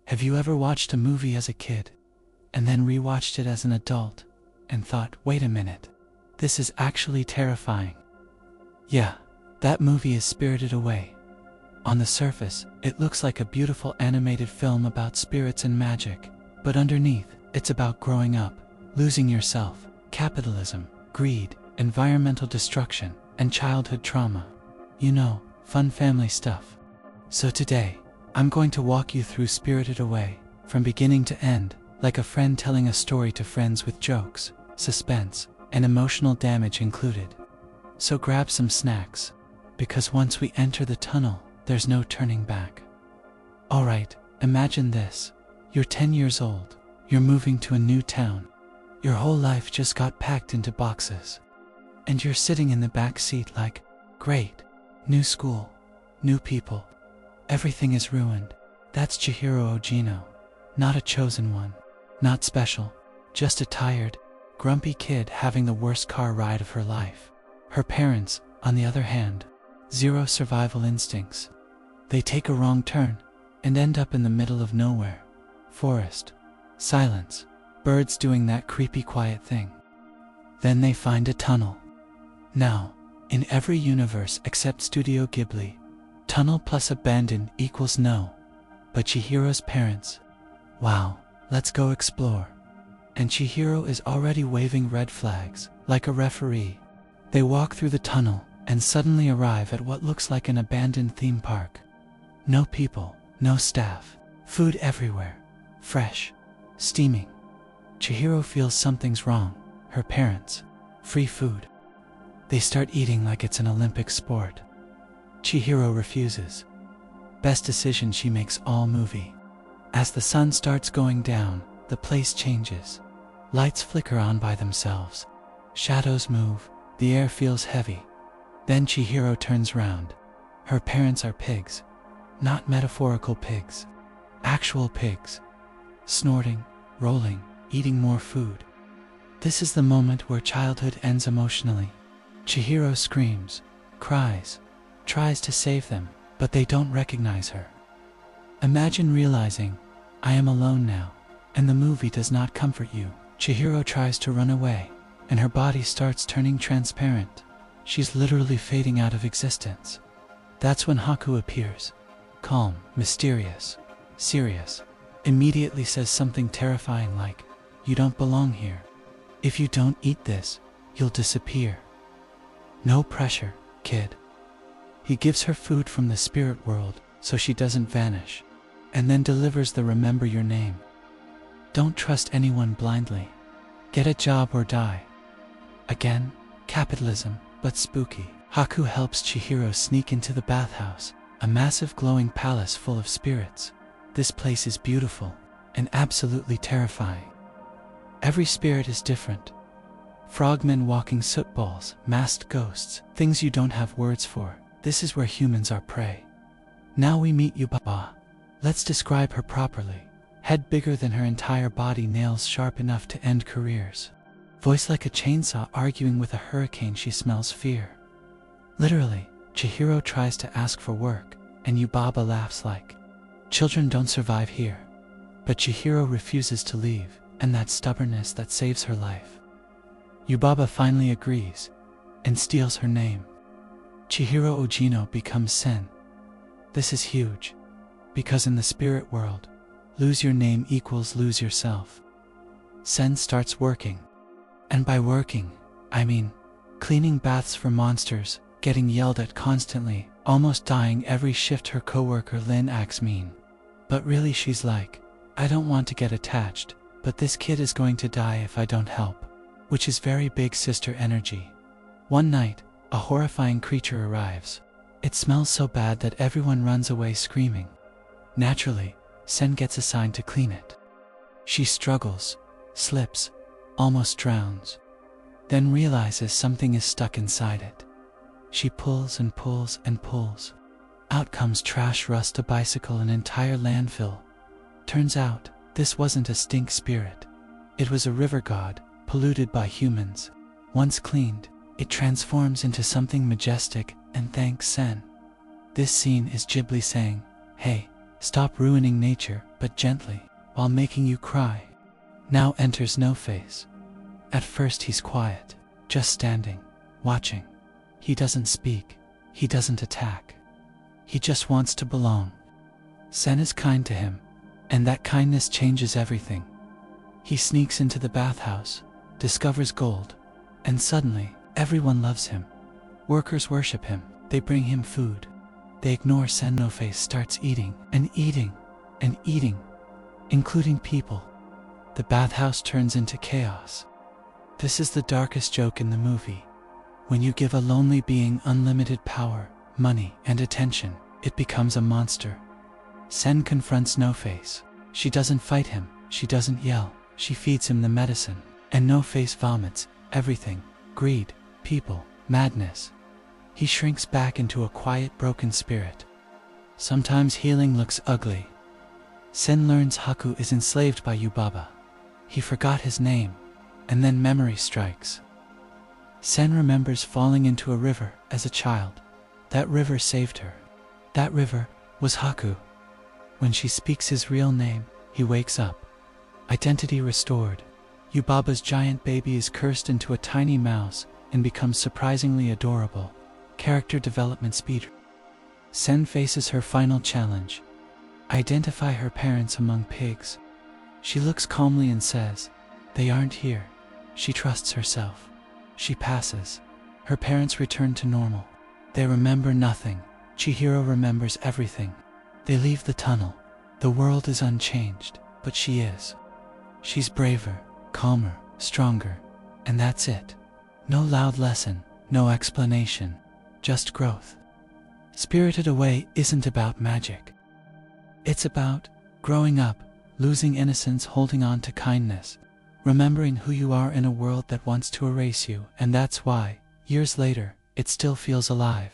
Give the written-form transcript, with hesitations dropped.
Have you ever watched a movie as a kid, and then rewatched it as an adult, and thought, wait a minute, this is actually terrifying? Yeah, that movie is Spirited Away. On the surface, it looks like a beautiful animated film about spirits and magic, but underneath, it's about growing up, losing yourself, capitalism, greed, environmental destruction, and childhood trauma. You know, fun family stuff. So today, I'm going to walk you through Spirited Away, from beginning to end, like a friend telling a story to friends with jokes, suspense, and emotional damage included. So grab some snacks, because once we enter the tunnel, there's no turning back. Alright, imagine this. You're 10 years old, you're moving to a new town. Your whole life just got packed into boxes. And you're sitting in the back seat like, great, new school, new people. Everything is ruined. That's Chihiro Ogino, not a chosen one, not special, just a tired, grumpy kid having the worst car ride of her life. Her parents, on the other hand, zero survival instincts. They take a wrong turn and end up in the middle of nowhere. Forest, silence, birds doing that creepy quiet thing. Then they find a tunnel. Now, in every universe except Studio Ghibli, tunnel plus abandoned equals no. But Chihiro's parents, wow, let's go explore. And Chihiro is already waving red flags, like a referee. They walk through the tunnel and suddenly arrive at what looks like an abandoned theme park. No people, no staff, food everywhere, fresh, steaming. Chihiro feels something's wrong. Her parents, free food. They start eating like it's an Olympic sport. Chihiro refuses. Best decision she makes all movie. As the sun starts going down, the place changes. Lights flicker on by themselves. Shadows move, the air feels heavy. Then Chihiro turns round. Her parents are pigs. Not metaphorical pigs. Actual pigs. Snorting, rolling, eating more food. This is the moment where childhood ends emotionally. Chihiro screams, cries, tries to save them, but they don't recognize her. Imagine realizing, I am alone now, and the movie does not comfort you. Chihiro tries to run away, and her body starts turning transparent. She's literally fading out of existence. That's when Haku appears. Calm, mysterious, serious. Immediately says something terrifying like, you don't belong here. If you don't eat this, you'll disappear. No pressure, kid. He gives her food from the spirit world so she doesn't vanish, and then delivers the remember your name. Don't trust anyone blindly. Get a job or die. Again, capitalism, but spooky. Haku helps Chihiro sneak into the bathhouse, a massive glowing palace full of spirits. This place is beautiful and absolutely terrifying. Every spirit is different. Frogmen walking soot balls, masked ghosts, things you don't have words for. This is where humans are prey. Now we meet Yubaba. Let's describe her properly. Head bigger than her entire body, nails sharp enough to end careers. Voice like a chainsaw arguing with a hurricane, she smells fear. Literally, Chihiro tries to ask for work, and Yubaba laughs like, children don't survive here. But Chihiro refuses to leave, and that stubbornness that saves her life. Yubaba finally agrees, and steals her name. Chihiro Ogino becomes Sen. This is huge, because in the spirit world, lose your name equals lose yourself. Sen starts working. And by working, I mean cleaning baths for monsters, getting yelled at constantly, almost dying every shift. Her coworker Lin acts mean. But really she's like, I don't want to get attached, but this kid is going to die if I don't help. Which is very big sister energy. One night, a horrifying creature arrives. It smells so bad that everyone runs away screaming. Naturally, Sen gets assigned to clean it. She struggles, slips, almost drowns, then realizes something is stuck inside it. She pulls and pulls and pulls. Out comes trash, rust, a bicycle, an entire landfill. Turns out, this wasn't a stink spirit. It was a river god, polluted by humans. Once cleaned, it transforms into something majestic and thanks Sen. This scene is Ghibli saying, hey, stop ruining nature, but gently, while making you cry. Now enters No Face. At first he's quiet, just standing, watching. He doesn't speak, he doesn't attack. He just wants to belong. Sen is kind to him, and that kindness changes everything. He sneaks into the bathhouse, discovers gold, and suddenly, everyone loves him. Workers worship him, they bring him food. They ignore Sen. No Face starts eating, and eating, and eating, including people. The bathhouse turns into chaos. This is the darkest joke in the movie. When you give a lonely being unlimited power, money, and attention, it becomes a monster. Sen confronts No Face. She doesn't fight him, she doesn't yell, she feeds him the medicine. And No Face vomits everything: greed, people, madness. He shrinks back into a quiet, broken spirit. Sometimes healing looks ugly. Sen learns Haku is enslaved by Yubaba. He forgot his name, and then memory strikes. Sen remembers falling into a river as a child. That river saved her. That river was Haku. When she speaks his real name, he wakes up. Identity restored. Yubaba's giant baby is cursed into a tiny mouse and becomes surprisingly adorable. Character development speed. Sen faces her final challenge. Identify her parents among pigs. She looks calmly and says, "They aren't here." She trusts herself. She passes. Her parents return to normal. They remember nothing. Chihiro remembers everything. They leave the tunnel. The world is unchanged, but she is. She's braver, calmer, stronger, and that's it. No loud lesson, no explanation, just growth. Spirited Away isn't about magic. It's about growing up, losing innocence, holding on to kindness, remembering who you are in a world that wants to erase you, and that's why, years later, it still feels alive.